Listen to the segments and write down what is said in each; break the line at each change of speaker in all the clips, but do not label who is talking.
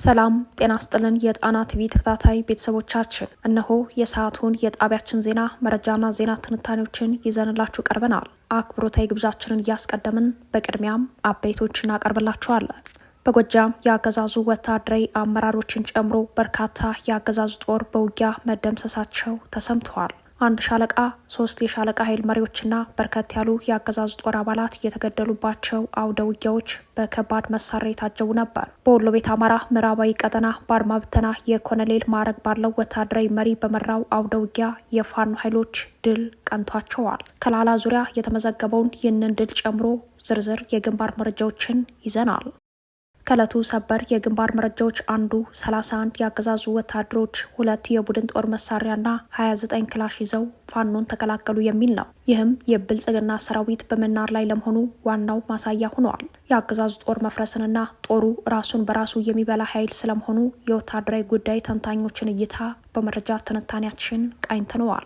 ሰላም ጤና ስጥልን የጣና ቲቪ ተከታታይ ቤተሰቦቻችን እነሆ የሰዓቱን የጣቢያችን ዜና መረጃና ዜና ትንታኔዎችን ይዘንላችሁ ቀርበናል። አክብሮታዊ ግብዣችንን እያስቀደምን በቅድሚያም አበይቶችን እናቀርብላችኋለን። በጎጃም የአገዛዙ ወታደራዊ አመራሮችን ጨምሮ በርካታ የአገዛዙ ጦር በውጊያ መደምሰሳቸው ተሰምተዋል። አንድ ሻለቃ 3 የሻለቃ ኃይል መሪዎችና በርከት ያሉ የአገዛዙ ጦር አባላት የተገደሉባቸው አውደ ውጊያዎች በከባድ መሳሪያ የታጀቡ ነበር። በወሎ ቤት አማራ ምዕራባዊ ቀጠና በአድማ ብተና የኮሎኔል ማዕረግ ባለው ወታደራዊ መሪ በመራው አውደ ውጊያ የፋኖ ኃይሎች ድል ቀንቷቸዋል። ከላላ ዙሪያ የተመዘገበውን ይህንን ድል ጨምሮ ዝርዝር የግንባር መረጃዎችን ይዘናል። ከዕለቱ ሰበር የግንባር መረጃዎች አንዱ 31 የአገዛዙ ወታደሮች 2 የቡድን ጦር መሳሪያና 29 ክላሽ ይዘው ፋኖን ተቀላቀሉ የሚል ነው። ይህም የብልጽግና ሰራዊት በመናር ላይ ለመሆኑ ዋናው ማሳያ ሆኗል። የአገዛዙ ጦር መፍረስንና ጦሩ ራሱን በራሱ የሚበላ ኃይል ስለመሆኑ የወታደራዊ ጉዳይ ተንታኞችን እይታ በመረጃ ትንታኔያችን ቃኝተነዋል።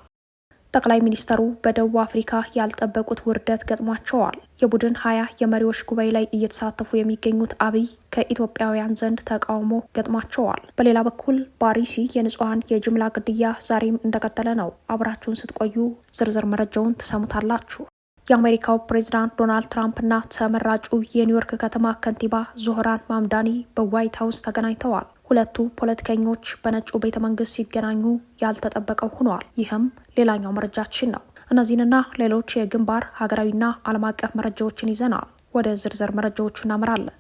ጠቅላይ ሚኒስተሩ በደቡብ አፍሪካ ያልጠበቁት ውርደት ገጥሟቸዋል። የቡድን 20 የመሪዎች ጉባኤ ላይ እየተሳተፉ የሚገኙት አብይ ከኢትዮጵያውያን ዘንድ ተቃውሞ ገጥሟቸዋል። በሌላ በኩል በአርሲ የንጹሐን የጅምላ ግድያ ዛሬም እንደቀጠለ ነው። አብራችሁን ስትቆዩ ዝርዝር መረጃውን ትሰሙታላችሁ። የአሜሪካው ፕሬዝዳንት ዶናልድ ትራምፕና ተመራጩ የኒውዮርክ ከተማ ከንቲባ ዞህራን ማምዳኒ በዋይት ሀውስ ተገናኝተዋል። ሁለቱ ፖለቲከኞች በነጩ ቤተ መንግስት ሲገናኙ ያልተጠበቀው ሆኗል። ይህም ሌላኛው መረጃችን ነው። እነዚህንና ሌሎች የግንባር ሀገራዊና ዓለም አቀፍ መረጃዎችን ይዘናል። ወደ ዝርዝር መረጃዎቹ እናመራለን።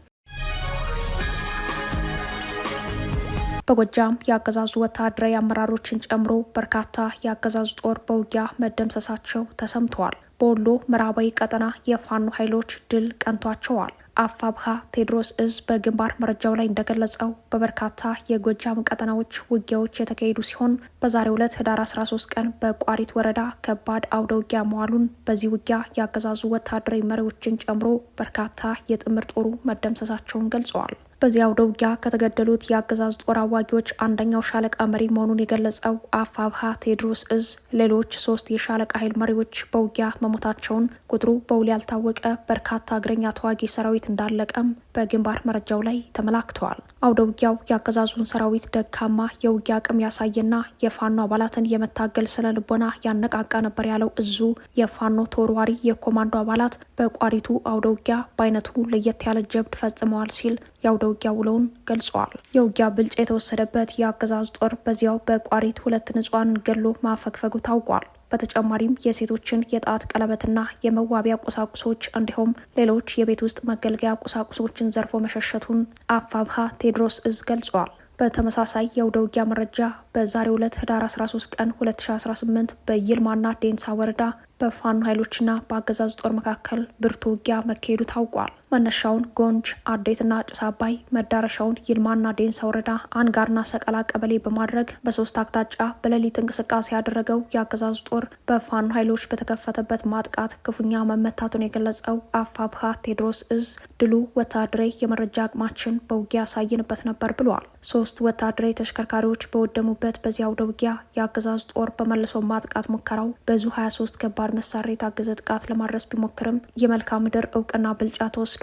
በጎጃም የአገዛዙ ወታደራዊ አመራሮችን ጨምሮ በርካታ የአገዛዙ ጦር በውጊያ መደምሰሳቸው ተሰምተዋል። በወሎ ምዕራባዊ ቀጠና የፋኖ ኃይሎች ድል ቀንቷቸዋል። አፋብሃ ቴዎድሮስ እዝ በግንባር መረጃው ላይ እንደገለጸው በበርካታ የጎጃም ቀጠናዎች ውጊያዎች የተካሄዱ ሲሆን በዛሬው ዕለት ህዳር 13 ቀን በቋሪት ወረዳ ከባድ አውደ ውጊያ መዋሉን፣ በዚህ ውጊያ የአገዛዙ ወታደራዊ መሪዎችን ጨምሮ በርካታ የጥምር ጦሩ መደምሰሳቸውን ገልጸዋል። በዚህ አውደ ውጊያ ከተገደሉት የአገዛዝ ጦር አዋጊዎች አንደኛው ሻለቃ መሪ መሆኑን የገለጸው አፋብሃ ቴዎድሮስ እዝ ሌሎች 3 የሻለቃ ኃይል መሪዎች በውጊያ መሞታቸውን፣ ቁጥሩ በውል ያልታወቀ በርካታ እግረኛ ተዋጊ ሰራዊት እንዳለቀም በግንባር መረጃው ላይ ተመላክተዋል። አውደ ውጊያው የአገዛዙን ሰራዊት ደካማ የውጊያ አቅም ያሳየና የፋኖ አባላትን የመታገል ስነ ልቦና ያነቃቃ ነበር ያለው እዙ የፋኖ ተወርዋሪ የኮማንዶ አባላት በቋሪቱ አውደ ውጊያ በአይነቱ ለየት ያለ ጀብድ ፈጽመዋል ሲል የአውደ ውጊያ ውለውን ገልጸዋል። የውጊያ ብልጫ የተወሰደበት የአገዛዙ ጦር በዚያው በቋሪት 2 ንጹሃን ገሎ ማፈግፈጉ ታውቋል። በተጨማሪም የሴቶችን የጣት ቀለበትና የመዋቢያ ቁሳቁሶች እንዲሁም ሌሎች የቤት ውስጥ መገልገያ ቁሳቁሶችን ዘርፎ መሸሸቱን አፋብሃ ቴዎድሮስ እዝ ገልጿል። በተመሳሳይ የአውደ ውጊያ መረጃ በዛሬው ዕለት ህዳር 13 ቀን 2018 በይልማና ዴንሳ ወረዳ በፋኖ ኃይሎችና በአገዛዙ ጦር መካከል ብርቱ ውጊያ መካሄዱ ታውቋል። መነሻውን ጎንጅ አዴትና ጭስ አባይ መዳረሻውን ይልማና ዴንሳ ወረዳ አንጋርና ሰቀላ ቀበሌ በማድረግ በ3 አቅጣጫ በሌሊት እንቅስቃሴ ያደረገው የአገዛዙ ጦር በፋኖ ኃይሎች በተከፈተበት ማጥቃት ክፉኛ መመታቱን የገለጸው አፋብሃ ቴዎድሮስ እዝ ድሉ ወታደራዊ የመረጃ አቅማችን በውጊያ ያሳየንበት ነበር ብሏል። 3 ወታደራዊ ተሽከርካሪዎች በወደሙበት በዚያ አውደ ውጊያ የአገዛዙ ጦር በመልሶ ማጥቃት ሙከራው በዙ 23 ከባድ መሳሪያ የታገዘ ጥቃት ለማድረስ ቢሞክርም የመልክዓ ምድር እውቅና ብልጫ ተወስዶበት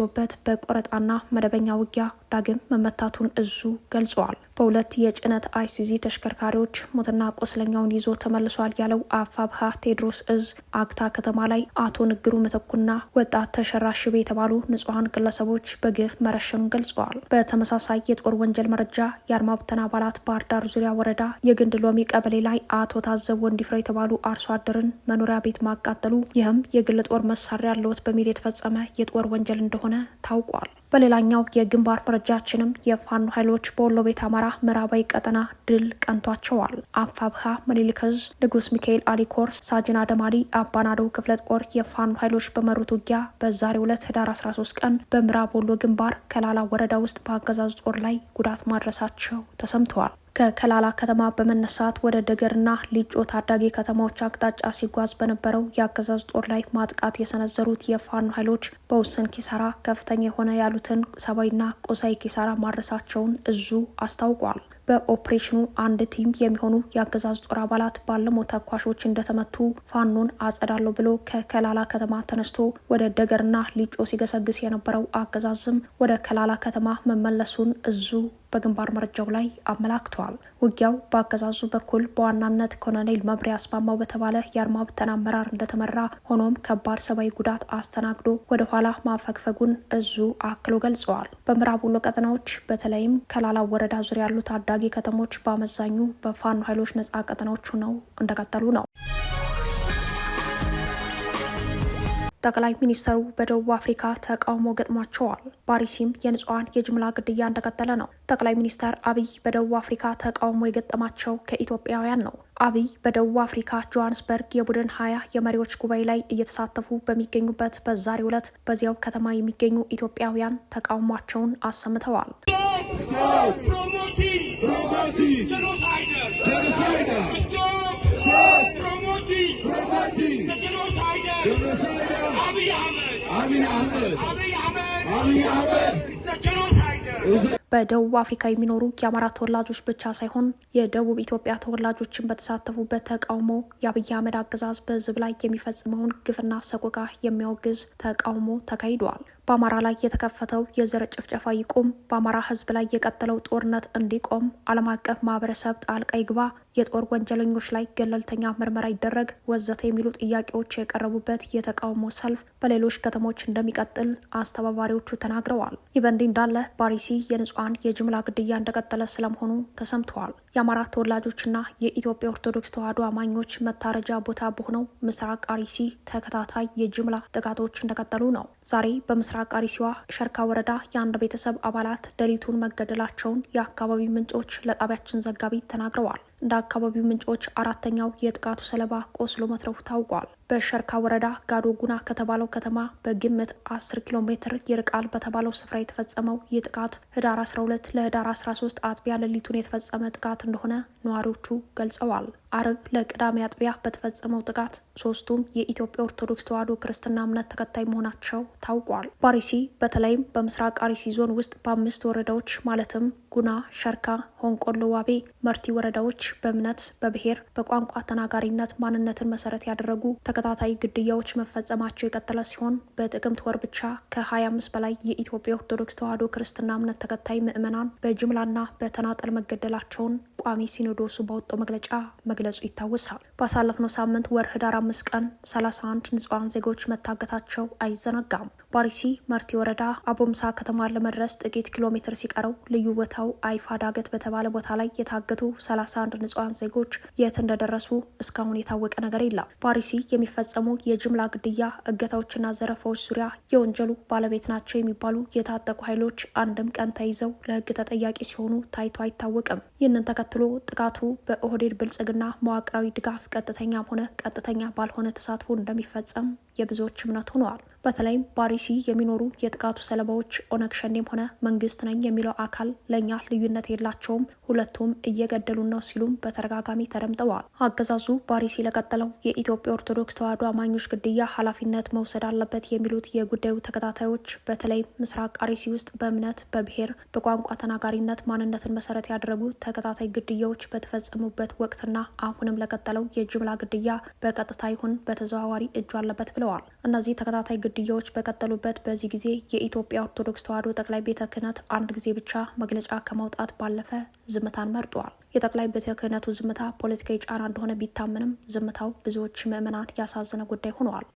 በቆረጣና መደበኛ ውጊያ ዳግም መመታቱን እዙ ገልጿል። በ2 የጭነት አይሱዚ ተሽከርካሪዎች ሞትና ቆስለኛውን ይዞ ተመልሷል ያለው አፋብሃ ቴዎድሮስ እዝ አግታ ከተማ ላይ አቶ ንግሩ ምትኩና ወጣት ተሸራሽቤ የተባሉ ንጹሐን ግለሰቦች በግፍ መረሸኑን ገልጸዋል። በተመሳሳይ የጦር ወንጀል መረጃ የአድማ ብተና አባላት ባህር ዳር ዙሪያ ወረዳ የግንድ ሎሚ ቀበሌ ላይ አቶ ታዘብ ወንዲፍራ የተባሉ አርሶ አደርን መኖሪያ ቤት ማቃጠሉ፣ ይህም የግል ጦር መሳሪያ ያለዎት በሚል የተፈጸመ የጦር ወንጀል እንደሆነ ታውቋል። በሌላኛው የግንባር መረጃችንም የፋኖ ኃይሎች በወሎ ቤት አማራ ምዕራባዊ ቀጠና ድል ቀንቷቸዋል። አፋብሃ ምኒልክ ዕዝ ንጉስ ሚካኤል አሊ ኮር ሳጅን አደማሊ አባናዶ ክፍለ ጦር የፋኖ ኃይሎች በመሩት ውጊያ በዛሬው ዕለት ህዳር 13 ቀን በምዕራብ ወሎ ግንባር ከላላ ወረዳ ውስጥ በአገዛዙ ጦር ላይ ጉዳት ማድረሳቸው ተሰምተዋል። ከከላላ ከተማ በመነሳት ወደ ደገርና ሊጮ ታዳጊ ከተማዎች አቅጣጫ ሲጓዝ በነበረው የአገዛዙ ጦር ላይ ማጥቃት የሰነዘሩት የፋኖ ኃይሎች በውስን ኪሳራ ከፍተኛ የሆነ ያሉትን ሰብአዊና ቁሳዊ ኪሳራ ማድረሳቸውን እዙ አስታውቋል። በኦፕሬሽኑ አንድ ቲም የሚሆኑ የአገዛዙ ጦር አባላት ባለሞ ተኳሾች እንደተመቱ ፋኖን አጸዳለሁ ብሎ ከከላላ ከተማ ተነስቶ ወደ ደገርና ሊጮ ሲገሰግስ የነበረው አገዛዝም ወደ ከላላ ከተማ መመለሱን እዙ በግንባር መረጃው ላይ አመላክተዋል። ውጊያው በአገዛዙ በኩል በዋናነት ኮሎኔል መብሪያ አስማማው በተባለ የአድማ ብተና አመራር እንደተመራ ሆኖም ከባድ ሰብአዊ ጉዳት አስተናግዶ ወደ ኋላ ማፈግፈጉን እዙ አክሎ ገልጸዋል። በምዕራብ ወሎ ቀጠናዎች በተለይም ከላላ ወረዳ ዙሪያ ያሉ ታዳጊ ከተሞች በአመዛኙ በፋኖ ኃይሎች ነጻ ቀጠናዎች ሆነው እንደቀጠሉ ነው። ጠቅላይ ሚኒስተሩ በደቡብ አፍሪካ ተቃውሞ ገጥሟቸዋል። በአርሲም የንጹሃን የጅምላ ግድያ እንደቀጠለ ነው። ጠቅላይ ሚኒስተር አብይ በደቡብ አፍሪካ ተቃውሞ የገጠማቸው ከኢትዮጵያውያን ነው። አብይ በደቡብ አፍሪካ ጆሃንስበርግ የቡድን 20 የመሪዎች ጉባኤ ላይ እየተሳተፉ በሚገኙበት በዛሬው ዕለት በዚያው ከተማ የሚገኙ ኢትዮጵያውያን ተቃውሟቸውን አሰምተዋል። በደቡብ አፍሪካ የሚኖሩ የአማራ ተወላጆች ብቻ ሳይሆን የደቡብ ኢትዮጵያ ተወላጆችን በተሳተፉበት ተቃውሞ የአብይ አህመድ አገዛዝ በሕዝብ ላይ የሚፈጽመውን ግፍና ሰቆቃ የሚያወግዝ ተቃውሞ ተካሂዷል። በአማራ ላይ የተከፈተው የዘር ጭፍጨፋ ይቁም፣ በአማራ ሕዝብ ላይ የቀጠለው ጦርነት እንዲቆም፣ ዓለም አቀፍ ማህበረሰብ ጣልቃ ይግባ፣ የጦር ወንጀለኞች ላይ ገለልተኛ ምርመራ ይደረግ ወዘተ የሚሉ ጥያቄዎች የቀረቡበት የተቃውሞ ሰልፍ በሌሎች ከተሞች እንደሚቀጥል አስተባባሪዎቹ ተናግረዋል። ይህ በእንዲህ እንዳለ በአርሲ የንጹሃን የጅምላ ግድያ እንደቀጠለ ስለመሆኑ ተሰምተዋል። የአማራ ተወላጆችና የኢትዮጵያ ኦርቶዶክስ ተዋሕዶ አማኞች መታረጃ ቦታ በሆነው ምስራቅ አርሲ ተከታታይ የጅምላ ጥቃቶች እንደቀጠሉ ነው። ዛሬ በምስራቅ አርሲዋ ሸርካ ወረዳ የአንድ ቤተሰብ አባላት ሌሊቱን መገደላቸውን የአካባቢው ምንጮች ለጣቢያችን ዘጋቢ ተናግረዋል። እንደ አካባቢው ምንጮች አራተኛው የጥቃቱ ሰለባ ቆስሎ መትረፉ ታውቋል። በሸርካ ወረዳ ጋዶ ጉና ከተባለው ከተማ በግምት 10 ኪሎ ሜትር ይርቃል በተባለው ስፍራ የተፈጸመው ይህ ጥቃት ህዳር 12 ለህዳር 13 አጥቢያ ሌሊቱን የተፈጸመ ጥቃት እንደሆነ ነዋሪዎቹ ገልጸዋል። አርብ ለቅዳሜ አጥቢያ በተፈጸመው ጥቃት ሶስቱም የኢትዮጵያ ኦርቶዶክስ ተዋሕዶ ክርስትና እምነት ተከታይ መሆናቸው ታውቋል። በአርሲ በተለይም በምስራቅ አርሲ ዞን ውስጥ በ5 ወረዳዎች ማለትም ጉና፣ ሸርካ፣ ሆንቆሎ፣ ዋቤ፣ መርቲ ወረዳዎች በእምነት፣ በብሔር፣ በቋንቋ ተናጋሪነት ማንነትን መሰረት ያደረጉ ተከታታይ ግድያዎች መፈጸማቸው የቀጠለ ሲሆን በጥቅምት ወር ብቻ ከ25 በላይ የኢትዮጵያ ኦርቶዶክስ ተዋሕዶ ክርስትና እምነት ተከታይ ምዕመናን በጅምላና በተናጠል መገደላቸውን ቋሚ ሲኖዶሱ ባወጣው መግለጫ መግለጹ ይታወሳል። ባሳለፍነው ሳምንት ወር ህዳር 5 ቀን 31 ንጹሃን ዜጎች መታገታቸው አይዘነጋም። በአርሲ መርቲ ወረዳ አቦምሳ ከተማ ለመድረስ ጥቂት ኪሎ ሜትር ሲቀረው ልዩ ቦታው አይፋ ዳገት በተባለ ቦታ ላይ የታገቱ 31 ንጹሃን ዜጎች የት እንደደረሱ እስካሁን የታወቀ ነገር የለም። በአርሲ የሚፈጸሙ የጅምላ ግድያ፣ እገታዎችና ዘረፋዎች ዙሪያ የወንጀሉ ባለቤት ናቸው የሚባሉ የታጠቁ ኃይሎች አንድም ቀን ተይዘው ለህግ ተጠያቂ ሲሆኑ ታይቶ አይታወቅም። ይህንን ተከትሎ ጥቃቱ በኦህዴድ ብልጽግና መዋቅራዊ ድጋፍ ቀጥተኛም ሆነ ቀጥተኛ ባልሆነ ተሳትፎ እንደሚፈጸም የብዙዎች እምነት ሆነዋል። በተለይም በአርሲ የሚኖሩ የጥቃቱ ሰለባዎች ኦነግ ሸኔም ሆነ መንግስት ነኝ የሚለው አካል ለእኛ ልዩነት የላቸውም፣ ሁለቱም እየገደሉን ነው ሲሉም በተደጋጋሚ ተደምጠዋል። አገዛዙ በአርሲ ለቀጠለው የኢትዮጵያ ኦርቶዶክስ ተዋሕዶ አማኞች ግድያ ኃላፊነት መውሰድ አለበት የሚሉት የጉዳዩ ተከታታዮች በተለይም ምስራቅ አርሲ ውስጥ በእምነት፣ በብሔር፣ በቋንቋ ተናጋሪነት ማንነትን መሰረት ያደረጉ ተከታታይ ግድያዎች በተፈጸሙበት ወቅትና አሁንም ለቀጠለው የጅምላ ግድያ በቀጥታ ይሁን በተዘዋዋሪ እጁ አለበት ብለዋል። እነዚህ ተከታታይ ግድያዎች በቀጠሉበት በዚህ ጊዜ የኢትዮጵያ ኦርቶዶክስ ተዋሕዶ ጠቅላይ ቤተ ክህነት አንድ ጊዜ ብቻ መግለጫ ከማውጣት ባለፈ ዝምታን መርጧል። የጠቅላይ ቤተ ክህነቱ ዝምታ ፖለቲካዊ ጫና እንደሆነ ቢታመንም ዝምታው ብዙዎች ምዕመናን ያሳዘነ ጉዳይ ሆነዋል።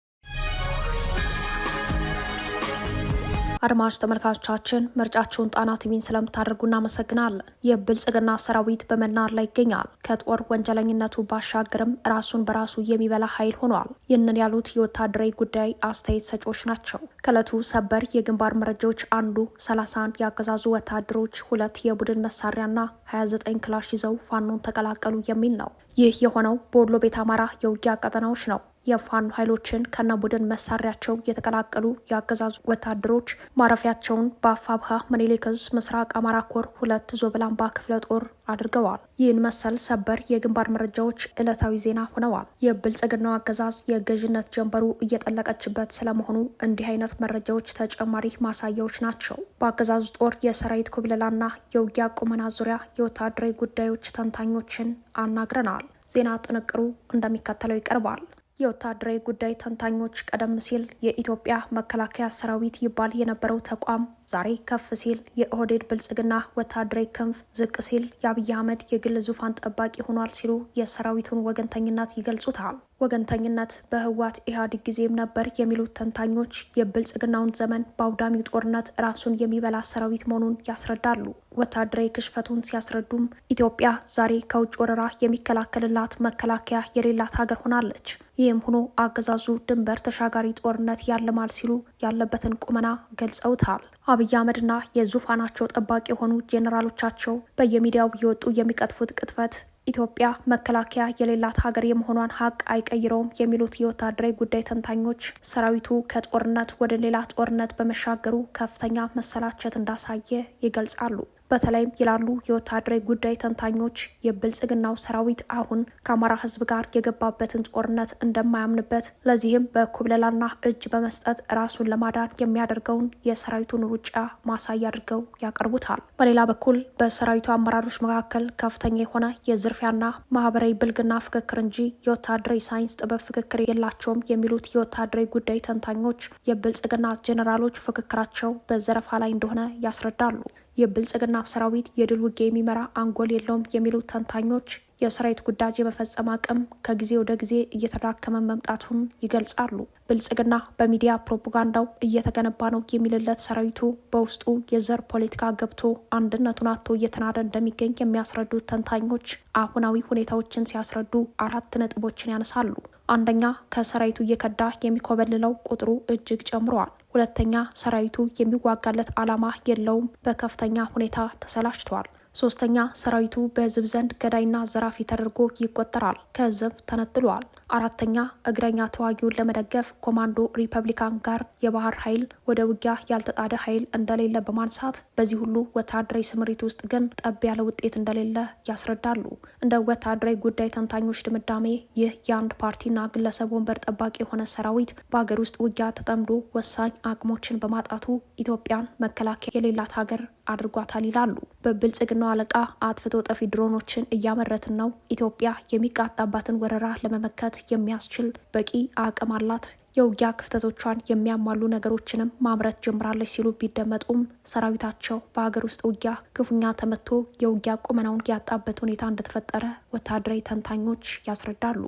አድማጭ ተመልካቾቻችን ምርጫችሁን ጣና ቲቪን ስለምታደርጉ እናመሰግናለን። የብልጽግና ሰራዊት በመናር ላይ ይገኛል። ከጦር ወንጀለኝነቱ ባሻገርም ራሱን በራሱ የሚበላ ኃይል ሆኗል። ይህንን ያሉት የወታደራዊ ጉዳይ አስተያየት ሰጪዎች ናቸው። ከዕለቱ ሰበር የግንባር መረጃዎች አንዱ 31 ያገዛዙ ወታደሮች 2 የቡድን መሳሪያና 29 ክላሽ ይዘው ፋኖን ተቀላቀሉ የሚል ነው። ይህ የሆነው በወሎ ቤት አማራ የውጊያ ቀጠናዎች ነው። የፋኖ ኃይሎችን ከነቡድን መሳሪያቸው የተቀላቀሉ የአገዛዙ ወታደሮች ማረፊያቸውን በአፋብሃ ምኒልክ ዕዝ ምስራቅ አማራ ኮር 2 ዞብላምባ ክፍለ ጦር አድርገዋል። ይህን መሰል ሰበር የግንባር መረጃዎች ዕለታዊ ዜና ሆነዋል። የብልጽግናው አገዛዝ የገዥነት ጀንበሩ እየጠለቀችበት ስለመሆኑ እንዲህ አይነት መረጃዎች ተጨማሪ ማሳያዎች ናቸው። በአገዛዙ ጦር የሰራዊት ኩብለላና የውጊያ ቁመና ዙሪያ የወታደራዊ ጉዳዮች ተንታኞችን አናግረናል። ዜና ጥንቅሩ እንደሚከተለው ይቀርባል። የወታደራዊ ጉዳይ ተንታኞች ቀደም ሲል የኢትዮጵያ መከላከያ ሰራዊት ይባል የነበረው ተቋም ዛሬ ከፍ ሲል የኦህዴድ ብልጽግና ወታደራዊ ክንፍ፣ ዝቅ ሲል የአብይ አህመድ የግል ዙፋን ጠባቂ ሆኗል ሲሉ የሰራዊቱን ወገንተኝነት ይገልጹታል። ወገንተኝነት በህወሓት ኢህአዴግ ጊዜም ነበር የሚሉት ተንታኞች የብልጽግናውን ዘመን በአውዳሚው ጦርነት ራሱን የሚበላ ሰራዊት መሆኑን ያስረዳሉ። ወታደራዊ ክሽፈቱን ሲያስረዱም ኢትዮጵያ ዛሬ ከውጭ ወረራ የሚከላከልላት መከላከያ የሌላት ሀገር ሆናለች። ይህም ሆኖ አገዛዙ ድንበር ተሻጋሪ ጦርነት ያለማል ሲሉ ያለበትን ቁመና ገልጸውታል። አብይ አህመድና የዙፋናቸው ጠባቂ የሆኑ ጄኔራሎቻቸው በየሚዲያው የወጡ የሚቀጥፉት ቅጥፈት ኢትዮጵያ መከላከያ የሌላት ሀገር የመሆኗን ሀቅ አይቀይረውም የሚሉት የወታደራዊ ጉዳይ ተንታኞች ሰራዊቱ ከጦርነት ወደ ሌላ ጦርነት በመሻገሩ ከፍተኛ መሰላቸት እንዳሳየ ይገልጻሉ። በተለይም ይላሉ የወታደራዊ ጉዳይ ተንታኞች የብልጽግናው ሰራዊት አሁን ከአማራ ህዝብ ጋር የገባበትን ጦርነት እንደማያምንበት፣ ለዚህም በኩብለላና እጅ በመስጠት ራሱን ለማዳን የሚያደርገውን የሰራዊቱን ሩጫ ማሳያ አድርገው ያቀርቡታል። በሌላ በኩል በሰራዊቱ አመራሮች መካከል ከፍተኛ የሆነ የዝርፊያና ማህበራዊ ብልግና ፍክክር እንጂ የወታደራዊ ሳይንስ ጥበብ ፍክክር የላቸውም የሚሉት የወታደራዊ ጉዳይ ተንታኞች የብልጽግና ጄኔራሎች ፍክክራቸው በዘረፋ ላይ እንደሆነ ያስረዳሉ። የብልጽግና ሰራዊት የድል ውጊያ የሚመራ አንጎል የለውም የሚሉት ተንታኞች የሰራዊት ጉዳጅ የመፈጸም አቅም ከጊዜ ወደ ጊዜ እየተዳከመ መምጣቱን ይገልጻሉ። ብልጽግና በሚዲያ ፕሮፓጋንዳው እየተገነባ ነው የሚልለት ሰራዊቱ በውስጡ የዘር ፖለቲካ ገብቶ አንድነቱን አጥቶ እየተናደ እንደሚገኝ የሚያስረዱት ተንታኞች አሁናዊ ሁኔታዎችን ሲያስረዱ 4 ነጥቦችን ያነሳሉ። አንደኛ፣ ከሰራዊቱ እየከዳ የሚኮበልለው ቁጥሩ እጅግ ጨምሯል። ሁለተኛ፣ ሰራዊቱ የሚዋጋለት ዓላማ የለውም፣ በከፍተኛ ሁኔታ ተሰላችቷል። ሶስተኛ፣ ሰራዊቱ በህዝብ ዘንድ ገዳይና ዘራፊ ተደርጎ ይቆጠራል፣ ከህዝብ ተነጥሏል። አራተኛ፣ እግረኛ ተዋጊውን ለመደገፍ ኮማንዶ ሪፐብሊካን ጋር የባህር ኃይል ወደ ውጊያ ያልተጣደ ኃይል እንደሌለ በማንሳት በዚህ ሁሉ ወታደራዊ ስምሪት ውስጥ ግን ጠብ ያለ ውጤት እንደሌለ ያስረዳሉ። እንደ ወታደራዊ ጉዳይ ተንታኞች ድምዳሜ ይህ የአንድ ፓርቲና ግለሰብ ወንበር ጠባቂ የሆነ ሰራዊት በሀገር ውስጥ ውጊያ ተጠምዶ ወሳኝ አቅሞችን በማጣቱ ኢትዮጵያን መከላከያ የሌላት ሀገር አድርጓታል ይላሉ። በብልጽግናው አለቃ አጥፍቶ ጠፊ ድሮኖችን እያመረትን ነው፣ ኢትዮጵያ የሚቃጣባትን ወረራ ለመመከት የሚያስችል በቂ አቅም አላት፣ የውጊያ ክፍተቶቿን የሚያሟሉ ነገሮችንም ማምረት ጀምራለች ሲሉ ቢደመጡም ሰራዊታቸው በሀገር ውስጥ ውጊያ ክፉኛ ተመቶ የውጊያ ቁመናውን ያጣበት ሁኔታ እንደተፈጠረ ወታደራዊ ተንታኞች ያስረዳሉ።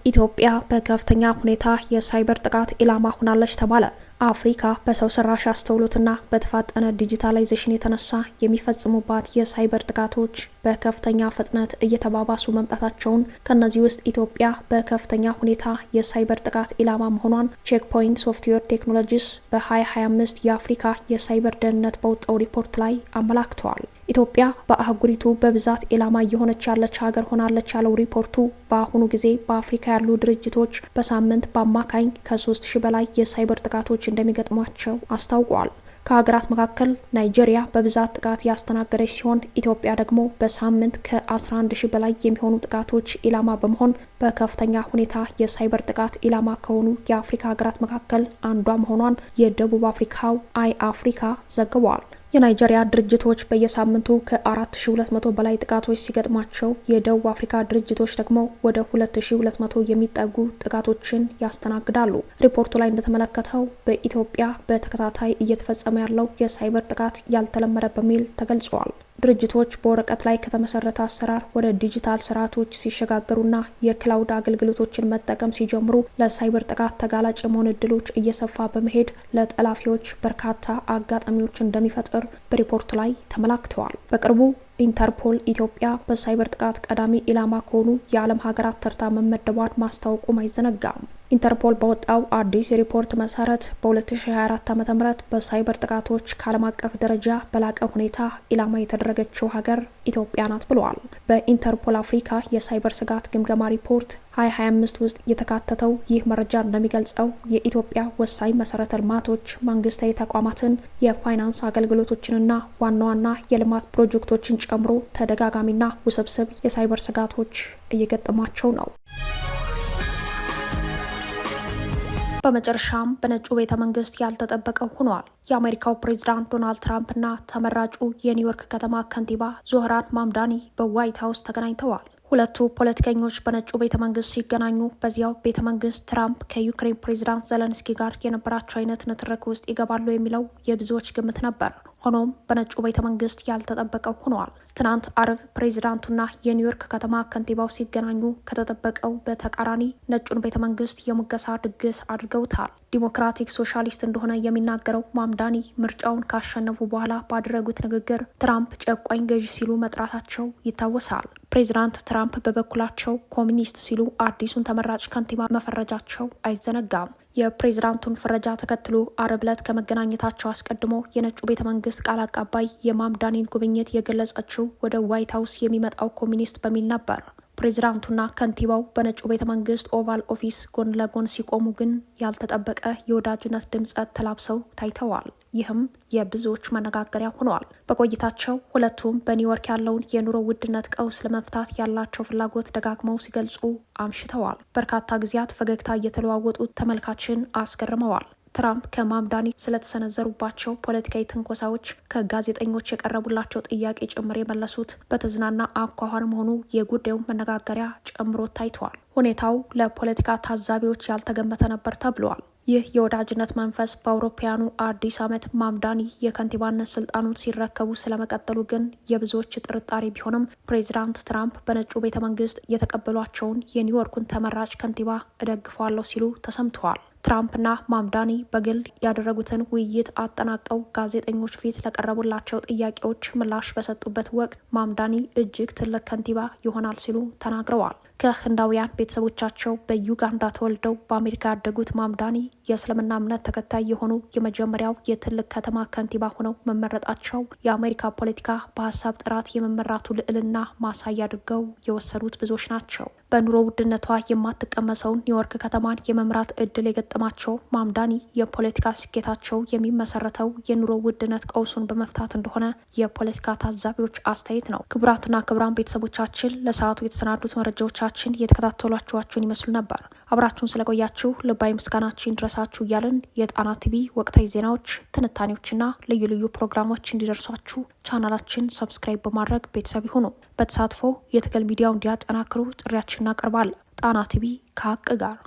ኢትዮጵያ በከፍተኛ ሁኔታ የሳይበር ጥቃት ኢላማ ሆናለች ተባለ። አፍሪካ በሰው ሰራሽ አስተውሎትና በተፋጠነ ዲጂታላይዜሽን የተነሳ የሚፈጽሙባት የሳይበር ጥቃቶች በከፍተኛ ፍጥነት እየተባባሱ መምጣታቸውን፣ ከነዚህ ውስጥ ኢትዮጵያ በከፍተኛ ሁኔታ የሳይበር ጥቃት ኢላማ መሆኗን ቼክፖይንት ሶፍትዌር ቴክኖሎጂስ በ2025 የአፍሪካ የሳይበር ደህንነት በወጣው ሪፖርት ላይ አመላክተዋል። ኢትዮጵያ በአህጉሪቱ በብዛት ኢላማ እየሆነች ያለች ሀገር ሆናለች ያለው ሪፖርቱ በአሁኑ ጊዜ በአፍሪካ ያሉ ድርጅቶች በሳምንት በአማካኝ ከ3000 በላይ የሳይበር ጥቃቶች እንደሚገጥሟቸው አስታውቋል። ከሀገራት መካከል ናይጄሪያ በብዛት ጥቃት ያስተናገደች ሲሆን ኢትዮጵያ ደግሞ በሳምንት ከ11000 በላይ የሚሆኑ ጥቃቶች ኢላማ በመሆን በከፍተኛ ሁኔታ የሳይበር ጥቃት ኢላማ ከሆኑ የአፍሪካ ሀገራት መካከል አንዷ መሆኗን የደቡብ አፍሪካው አይ አፍሪካ ዘግቧል። የናይጄሪያ ድርጅቶች በየሳምንቱ ከ4200 በላይ ጥቃቶች ሲገጥሟቸው የደቡብ አፍሪካ ድርጅቶች ደግሞ ወደ 2200 የሚጠጉ ጥቃቶችን ያስተናግዳሉ። ሪፖርቱ ላይ እንደተመለከተው በኢትዮጵያ በተከታታይ እየተፈጸመ ያለው የሳይበር ጥቃት ያልተለመደ በሚል ተገልጿል። ድርጅቶች በወረቀት ላይ ከተመሰረተ አሰራር ወደ ዲጂታል ስርዓቶች ሲሸጋገሩና የክላውድ አገልግሎቶችን መጠቀም ሲጀምሩ ለሳይበር ጥቃት ተጋላጭ የመሆን እድሎች እየሰፋ በመሄድ ለጠላፊዎች በርካታ አጋጣሚዎች እንደሚፈጥር በሪፖርቱ ላይ ተመላክተዋል። በቅርቡ ኢንተርፖል ኢትዮጵያ በሳይበር ጥቃት ቀዳሚ ኢላማ ከሆኑ የዓለም ሀገራት ተርታ መመደቧን ማስታወቁም አይዘነጋም። ኢንተርፖል በወጣው አዲስ ሪፖርት መሰረት በ2024 ዓ.ም በሳይበር ጥቃቶች ከዓለም አቀፍ ደረጃ በላቀ ሁኔታ ኢላማ የተደረገችው ሀገር ኢትዮጵያ ናት ብለዋል። በኢንተርፖል አፍሪካ የሳይበር ስጋት ግምገማ ሪፖርት 2025 ውስጥ የተካተተው ይህ መረጃ እንደሚገልጸው የኢትዮጵያ ወሳኝ መሰረተ ልማቶች መንግስታዊ ተቋማትን፣ የፋይናንስ አገልግሎቶችንና ዋና ዋና የልማት ፕሮጀክቶችን ጨምሮ ተደጋጋሚና ውስብስብ የሳይበር ስጋቶች እየገጠሟቸው ነው። በመጨረሻም በነጩ ቤተ መንግስት ያልተጠበቀው ሆኗል። የአሜሪካው ፕሬዝዳንት ዶናልድ ትራምፕና ተመራጩ የኒውዮርክ ከተማ ከንቲባ ዞህራን ማምዳኒ በዋይት ሀውስ ተገናኝተዋል። ሁለቱ ፖለቲከኞች በነጩ ቤተ መንግስት ሲገናኙ በዚያው ቤተ መንግስት ትራምፕ ከዩክሬን ፕሬዝዳንት ዘለንስኪ ጋር የነበራቸው አይነት ንትርክ ውስጥ ይገባሉ የሚለው የብዙዎች ግምት ነበር። ሆኖም በነጩ ቤተ መንግስት ያልተጠበቀው ሆኗል። ትናንት አርብ ፕሬዚዳንቱና የኒውዮርክ ከተማ ከንቲባው ሲገናኙ ከተጠበቀው በተቃራኒ ነጩን ቤተ መንግስት የሙገሳ ድግስ አድርገውታል። ዲሞክራቲክ ሶሻሊስት እንደሆነ የሚናገረው ማምዳኒ ምርጫውን ካሸነፉ በኋላ ባደረጉት ንግግር ትራምፕ ጨቋኝ ገዢ ሲሉ መጥራታቸው ይታወሳል። ፕሬዚዳንት ትራምፕ በበኩላቸው ኮሚኒስት ሲሉ አዲሱን ተመራጭ ከንቲባ መፈረጃቸው አይዘነጋም። የፕሬዝዳንቱን ፍረጃ ተከትሎ አርብ ዕለት ከመገናኘታቸው አስቀድሞ የነጩ ቤተ መንግስት ቃል አቀባይ የማምዳኒን ጉብኝት የገለጸችው ወደ ዋይት ሀውስ የሚመጣው ኮሚኒስት በሚል ነበር። ፕሬዝዳንቱና ከንቲባው በነጩ ቤተ መንግስት ኦቫል ኦፊስ ጎን ለጎን ሲቆሙ ግን ያልተጠበቀ የወዳጅነት ድምጸት ተላብሰው ታይተዋል። ይህም የብዙዎች መነጋገሪያ ሆነዋል። በቆይታቸው ሁለቱም በኒውዮርክ ያለውን የኑሮ ውድነት ቀውስ ለመፍታት ያላቸው ፍላጎት ደጋግመው ሲገልጹ አምሽተዋል። በርካታ ጊዜያት ፈገግታ እየተለዋወጡ ተመልካችን አስገርመዋል። ትራምፕ ከማምዳኒ ስለተሰነዘሩባቸው ፖለቲካዊ ትንኮሳዎች ከጋዜጠኞች የቀረቡላቸው ጥያቄ ጭምር የመለሱት በተዝናና አኳኋን መሆኑ የጉዳዩን መነጋገሪያ ጨምሮ ታይተዋል። ሁኔታው ለፖለቲካ ታዛቢዎች ያልተገመተ ነበር ተብለዋል። ይህ የወዳጅነት መንፈስ በአውሮፓውያኑ አዲስ ዓመት ማምዳኒ የከንቲባነት ስልጣኑን ሲረከቡ ስለመቀጠሉ ግን የብዙዎች ጥርጣሬ ቢሆንም ፕሬዚዳንት ትራምፕ በነጩ ቤተ መንግስት የተቀበሏቸውን የኒውዮርኩን ተመራጭ ከንቲባ እደግፈዋለሁ ሲሉ ተሰምተዋል። ትራምፕና ማምዳኒ በግል ያደረጉትን ውይይት አጠናቀው ጋዜጠኞች ፊት ለቀረቡላቸው ጥያቄዎች ምላሽ በሰጡበት ወቅት ማምዳኒ እጅግ ትልቅ ከንቲባ ይሆናል ሲሉ ተናግረዋል። ከህንዳውያን ቤተሰቦቻቸው በዩጋንዳ ተወልደው በአሜሪካ ያደጉት ማምዳኒ የእስልምና እምነት ተከታይ የሆኑ የመጀመሪያው የትልቅ ከተማ ከንቲባ ሆነው መመረጣቸው የአሜሪካ ፖለቲካ በሀሳብ ጥራት የመመራቱ ልዕልና ማሳያ አድርገው የወሰዱት ብዙዎች ናቸው። በኑሮ ውድነቷ የማትቀመሰውን ኒውዮርክ ከተማን የመምራት እድል የገጠማቸው ማምዳኒ የፖለቲካ ስኬታቸው የሚመሰረተው የኑሮ ውድነት ቀውሱን በመፍታት እንደሆነ የፖለቲካ ታዛቢዎች አስተያየት ነው። ክቡራትና ክቡራን ቤተሰቦቻችን ለሰዓቱ የተሰናዱት መረጃዎቻችን የተከታተሏችኋችሁን ይመስሉ ነበር። አብራችሁን ስለቆያችሁ ልባዊ ምስጋናችን ድረሳችሁ እያልን የጣና ቲቪ ወቅታዊ ዜናዎች፣ ትንታኔዎችና ልዩ ልዩ ፕሮግራሞች እንዲደርሷችሁ ቻናላችን ሰብስክራይብ በማድረግ ቤተሰብ ይሁኑ። በተሳትፎ የትግል ሚዲያው እንዲያጠናክሩ ጥሪያችን እናቀርባለን። ጣና ቲቪ ከሀቅ ጋር